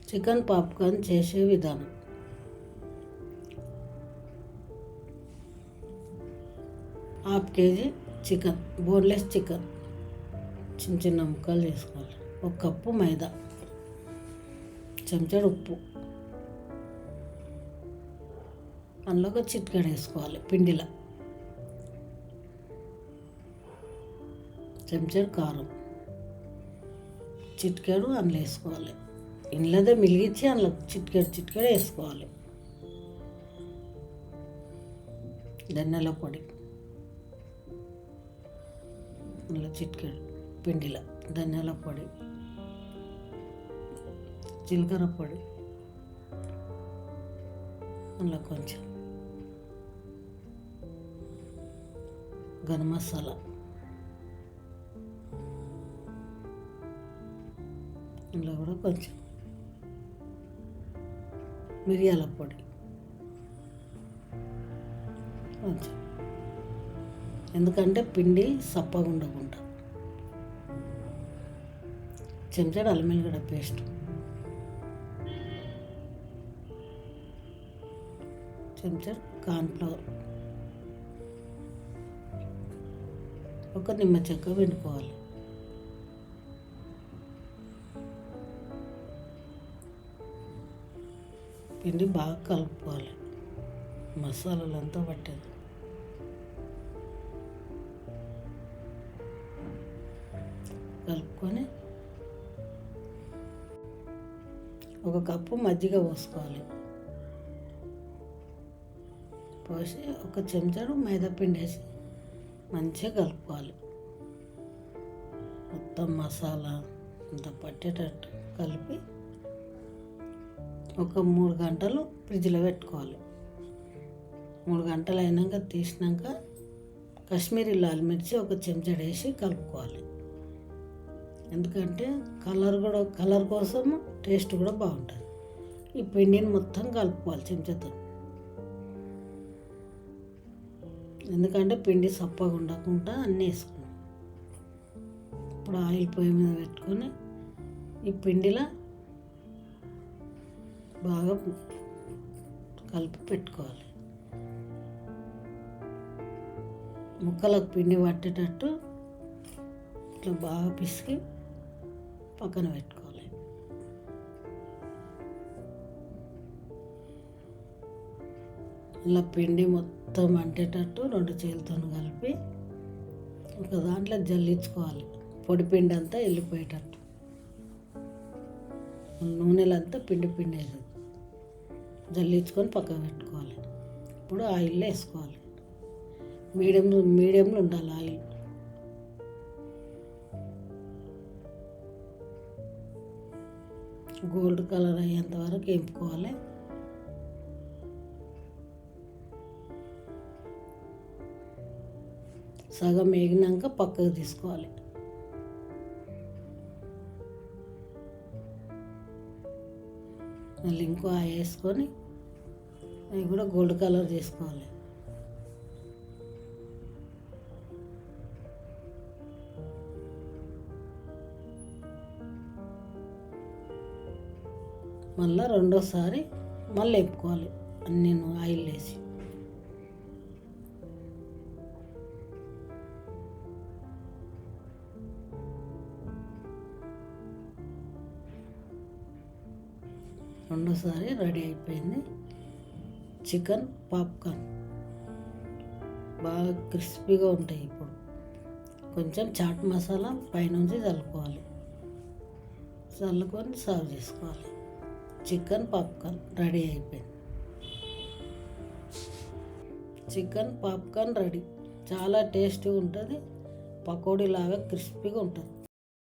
Chicken popcorn చేసే విధానం. Half KG chicken, boneless chicken చిన్న చిన్న ముక్కలు చేసుకోవాలి. 1 కప్పు మైదా, చెంచాడు ఉప్పు, అందులో ఒక చిటికెడు వేసుకోవాలి. పిండిలో చెంచాడు కారం, చిటికెడు అందులో వేసుకోవాలి. ఇంట్లోదే మిలిగించి అందులో చిటికెడు వేసుకోవాలి. ధనియాల పొడి అందులో చిటికెడు, పిండిలో ధనియాల పొడి, జీలకర్ర పొడి అందులో కొంచెం, గరం మసాలా, అందులో కూడా కొంచెం, మిరియాల పొడి కొంచెం, ఎందుకంటే పిండి సప్పగా ఉండకుండా. చెంచాడు అల్లం వెల్లిగడ్డ పేస్ట్, చెంచాడు కార్న్ఫ్లవర్, ఒక నిమ్మ చెక్క పిండుకోవాలి. పిండి బాగా కలుపుకోవాలి, మసాలాలంతా పట్టేది. కలుపుకొని 1 కప్పు మజ్జిగ పోసుకోవాలి. పోసి 1 చెంచాడు మైదా పిండి వేసి మంచిగా కలుపుకోవాలి. మొత్తం మసాలా అంతా పట్టేటట్టు కలిపి ఒక 3 గంటలు ఫ్రిడ్జ్లో పెట్టుకోవాలి. 3 గంటలు అయినాక తీసినాక కాశ్మీరీ లాల్ మిర్చి 1 చెంచాడు వేసి కలుపుకోవాలి. ఎందుకంటే కలర్ కోసం, టేస్ట్ కూడా బాగుంటుంది. ఈ పిండిని మొత్తం కలుపుకోవాలి చెంచాతో, ఎందుకంటే పిండి సప్పగా ఉండకుండా అన్నీ వేసుకున్నాం. ఇప్పుడు ఆయిల్ పొయ్యి మీద పెట్టుకొని ఈ పిండిలో బాగా కలిపి పెట్టుకోవాలి. ముక్కలకు పిండి పట్టేటట్టు ఇట్లా బాగా పిసికి పక్కన పెట్టుకోవాలి. ఇలా పిండి మొత్తం అంటేటట్టు 2 చేతులతో కలిపి ఒక దాంట్లో జల్లించుకోవాలి. పొడి పిండి అంతా వెళ్ళిపోయేటట్టు, నూనెలంతా పిండి వేసి జల్లించుకొని పక్కన పెట్టుకోవాలి. ఇప్పుడు ఆయిల్లో వేసుకోవాలి. మీడియంలో ఉండాలి ఆయిల్. గోల్డ్ కలర్ అయ్యేంత వరకు వేపుకోవాలి. సగం వేగినాక పక్కకు తీసుకోవాలి. మళ్ళీ ఇంకో ఆయిల్ వేసుకొని అవి కూడా గోల్డ్ కలర్ చేసుకోవాలి. మళ్ళీ రెండోసారి మళ్ళీ వేపుకోవాలి అన్నీ ఆయిల్ వేసి. రెండోసారి రెడీ అయిపోయింది చికెన్ పాప్కార్న్. బాగా క్రిస్పీగా ఉంటాయి. ఇప్పుడు కొంచెం చాట్ మసాలా పైనుంచి చల్లుకోవాలి. చల్లుకొని సర్వ్ చేసుకోవాలి. చికెన్ పాప్కార్న్ రెడీ అయిపోయింది. Chicken popcorn ready. చాలా టేస్టీగా ఉంటుంది. పకోడీ లాగా క్రిస్పీగా ఉంటుంది.